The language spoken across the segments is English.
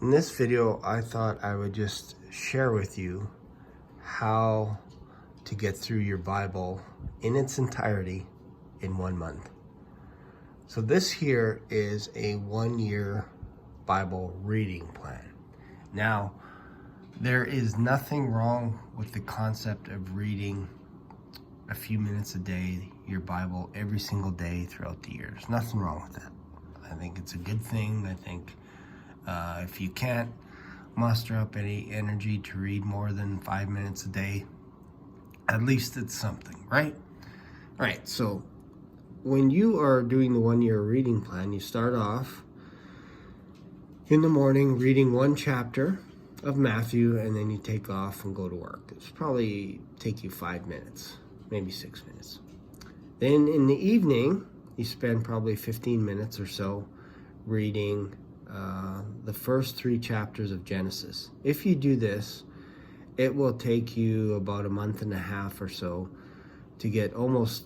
In this video, I thought I would just share with you how to get through your Bible in its entirety in 1 month. So this here is a 1-year Bible reading plan. Now, there is nothing wrong with the concept of reading a few minutes a day, your Bible every single day throughout the year. There's nothing wrong with that. I think it's a good thing. I think if you can't muster up any energy to read more than 5 minutes a day, at least it's something, right? All right, so when you are doing the 1-year reading plan, you start off in the morning reading one chapter of Matthew, and then you take off and go to work. It's probably take you 5 minutes, maybe 6 minutes. Then in the evening, you spend probably 15 minutes or so reading the first 3 chapters of Genesis. If you do this, it will take you about a month and a half or so to get almost,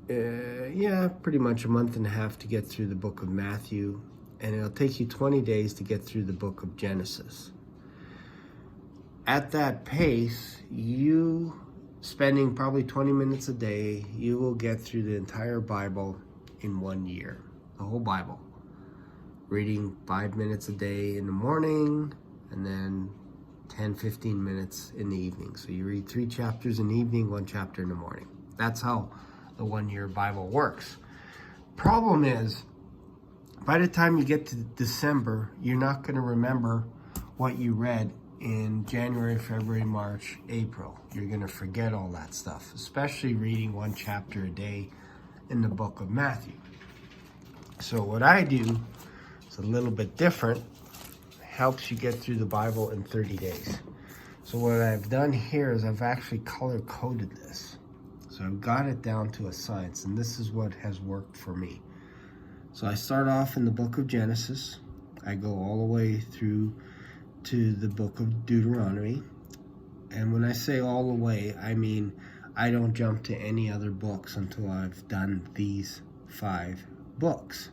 pretty much a month and a half to get through the book of Matthew, and it'll take you 20 days to get through the book of Genesis. At that pace, you spending probably 20 minutes a day, you will get through the entire Bible in 1 year, the whole Bible. Reading 5 minutes a day in the morning, and then 10-15 minutes in the evening. So you read 3 chapters in the evening, 1 chapter in the morning. That's how the 1-year Bible works. Problem is, by the time you get to December, you're not going to remember what you read in January, February, March, April. You're going to forget all that stuff, especially reading 1 chapter a day in the book of Matthew. So what I do, it's a little bit different, helps you get through the Bible in 30 days. So what I've done here is I've actually color-coded this. So I've got it down to a science, and this is what has worked for me. So I start off in the book of Genesis. I go all the way through to the book of Deuteronomy. And when I say all the way, I mean I don't jump to any other books until I've done these 5 books.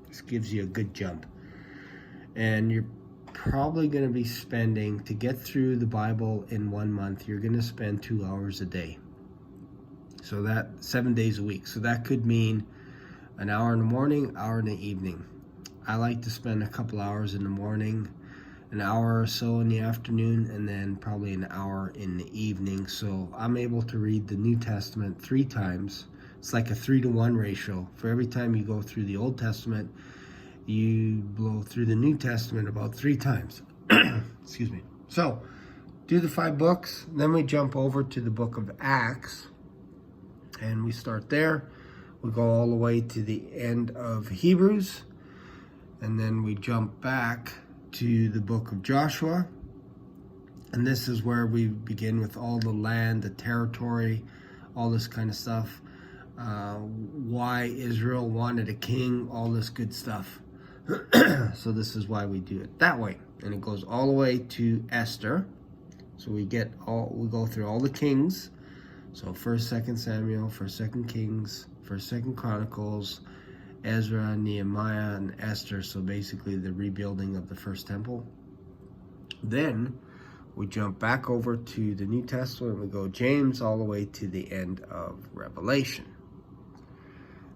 This gives you a good jump. And you're probably going to be spending, to get through the Bible in 1 month, you're going to spend 2 hours a day. So that 7 days a week. So that could mean an hour in the morning, hour in the evening. I like to spend a couple hours in the morning, an hour or so in the afternoon, and then probably an hour in the evening. So I'm able to read the New Testament 3 times. It's like a 3-to-1 ratio. For every time you go through the Old Testament, you blow through the New Testament about 3 times. Excuse me. So do the 5 books. Then we jump over to the book of Acts, and we start there. We go all the way to the end of Hebrews, and then we jump back to the book of Joshua. And this is where we begin with all the land, the territory, all this kind of stuff. Why Israel wanted a king, all this good stuff. So this is why we do it that way. And it goes all the way to Esther. So we go through all the kings. So 1st, 2nd Samuel, 1st, 2nd Kings, 1st, 2nd Chronicles, Ezra, Nehemiah, and Esther. So basically the rebuilding of the first temple. Then we jump back over to the New Testament. We go James all the way to the end of Revelation.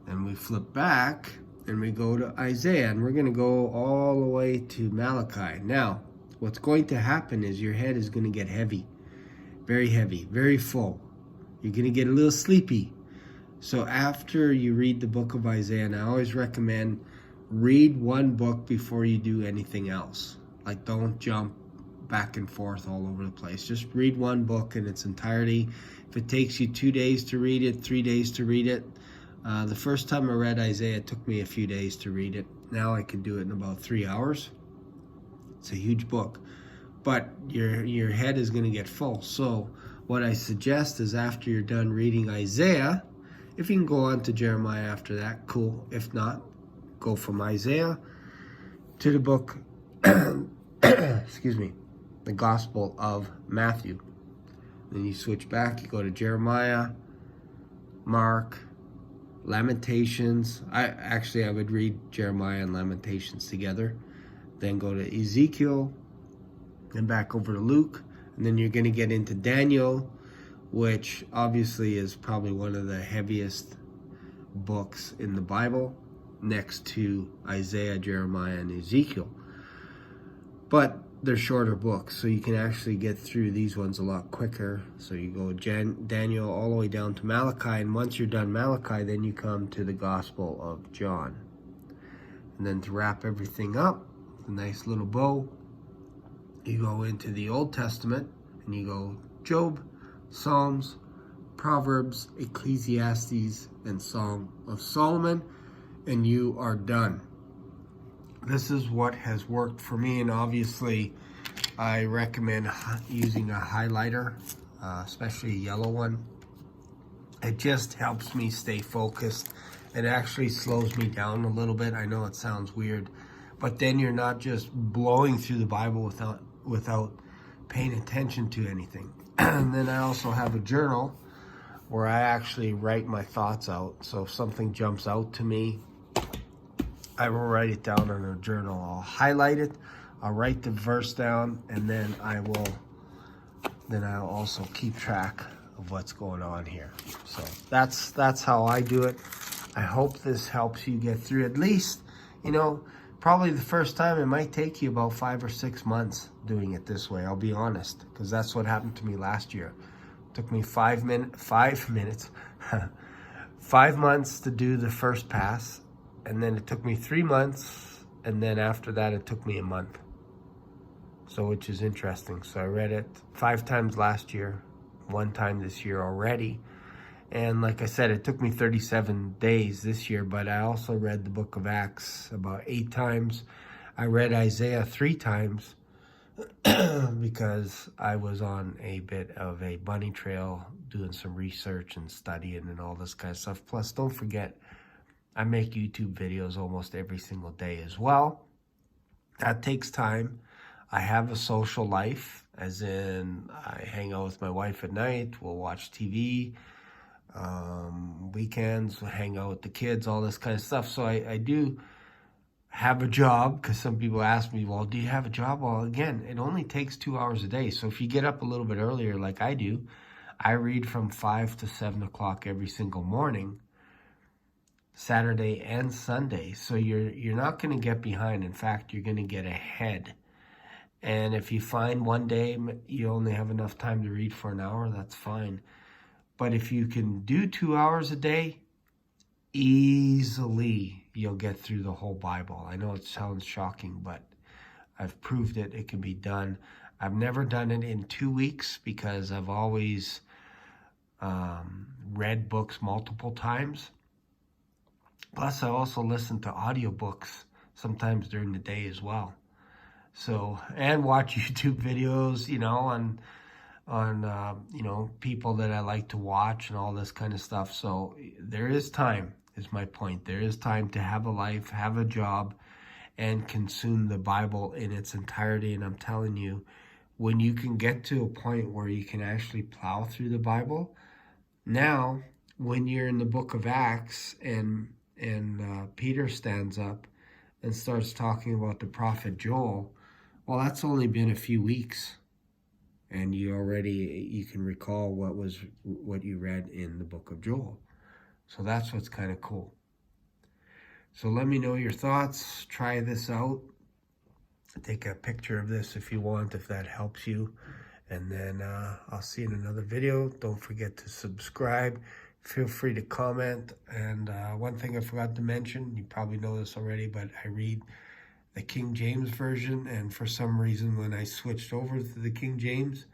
Then we flip back and we go to Isaiah, and we're going to go all the way to Malachi. Now, what's going to happen is your head is going to get heavy, very full. You're going to get a little sleepy. So after you read the book of Isaiah, and I always recommend read 1 book before you do anything else. Like, don't jump back and forth all over the place. Just read 1 book in its entirety. If it takes you 2 days to read it, 3 days to read it. The first time I read Isaiah, it took me a few days to read it. Now I can do it in about 3 hours. It's a huge book. But your head is going to get full. So what I suggest is after you're done reading Isaiah, if you can go on to Jeremiah after that, cool. If not, go from Isaiah to the book, excuse me, the Gospel of Matthew. Then you switch back, you go to Jeremiah, Mark, Lamentations. I would read Jeremiah and Lamentations together. then go to Ezekiel, and back over to Luke, and then you're going to get into Daniel, which obviously is probably one of the heaviest books in the Bible, next to Isaiah, Jeremiah, and Ezekiel. But they're shorter books, so you can actually get through these ones a lot quicker. So you go Daniel all the way down to Malachi, and once you're done Malachi, then you come to the Gospel of John. And then to wrap everything up, a nice little bow, you go into the Old Testament, and you go Job, Psalms, Proverbs, Ecclesiastes, and Song of Solomon, and you are done. This is what has worked for me, and obviously I recommend using a highlighter, especially a yellow one. It just helps me stay focused. It actually slows me down a little bit. I know it sounds weird, but then you're not just blowing through the Bible without paying attention to anything. And then I also have a journal where I actually write my thoughts out. So if something jumps out to me, I will write it down in a journal. I'll highlight it, I'll write the verse down, and then I'll also keep track of what's going on here. So that's how I do it. I hope this helps you get through. At least, probably the first time it might take you about 5 or 6 months doing it this way. I'll be honest, because that's what happened to me last year. It took me 5 months to do the first pass. And then it took me 3 months, and then after that it took me a month. So, which is interesting. So I read it 5 times last year, 1 time this year already. And like I said, it took me 37 days this year, but I also read the book of Acts about 8 times. I read Isaiah 3 times because I was on a bit of a bunny trail doing some research and studying and all this kind of stuff. Plus, don't forget, I make YouTube videos almost every single day as well. That takes time. I have a social life, as in I hang out with my wife at night. We'll watch TV. Weekends, we'll hang out with the kids, all this kind of stuff. So I do have a job, because some people ask me, well, do you have a job? Well, again, it only takes 2 hours a day. So if you get up a little bit earlier like I do, I read from 5 to 7 o'clock every single morning, Saturday and Sunday. So you're not going to get behind. In fact, you're going to get ahead. And if you find one day you only have enough time to read for an hour, that's fine. But if you can do 2 hours a day, easily you'll get through the whole Bible. I know it sounds shocking, but I've proved it. It can be done. I've never done it in 2 weeks because I've always read books multiple times. Plus, I also listen to audiobooks sometimes during the day as well. So, and watch YouTube videos, on people that I like to watch and all this kind of stuff. So there is time, is my point. There is time to have a life, have a job, and consume the Bible in its entirety. And I'm telling you, when you can get to a point where you can actually plow through the Bible, now when you're in the book of Acts and Peter stands up and starts talking about the prophet Joel, well, that's only been a few weeks, and you can recall what you read in the book of Joel. So that's what's kind of cool. So let me know your thoughts. Try this out. Take a picture of this if you want, if that helps you. And then I'll see you in another video. Don't forget to subscribe. Feel free to comment. And one thing I forgot to mention, you probably know this already, but I read the King James Version. And for some reason, when I switched over to the King James,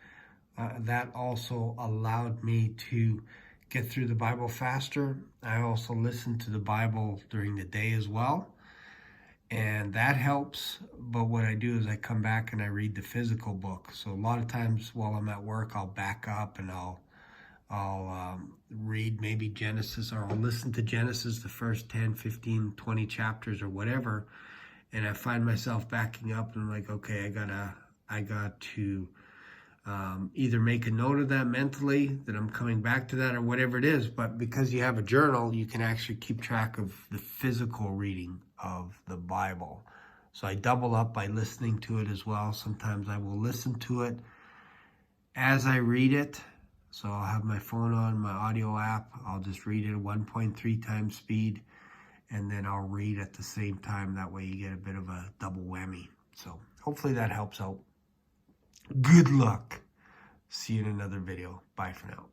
that also allowed me to get through the Bible faster. I also listen to the Bible during the day as well, and that helps. But what I do is I come back and I read the physical book. So a lot of times while I'm at work, I'll back up and I'll read maybe Genesis, or I'll listen to Genesis, the first 10, 15, 20 chapters or whatever, and I find myself backing up and I'm like, okay, I got to either make a note of that mentally, that I'm coming back to that, or whatever it is. But because you have a journal, you can actually keep track of the physical reading of the Bible. So I double up by listening to it as well. Sometimes I will listen to it as I read it. So I'll have my phone on, my audio app. I'll just read it at 1.3 times speed, and then I'll read at the same time. That way you get a bit of a double whammy. So hopefully that helps out. Good luck. See you in another video. Bye for now.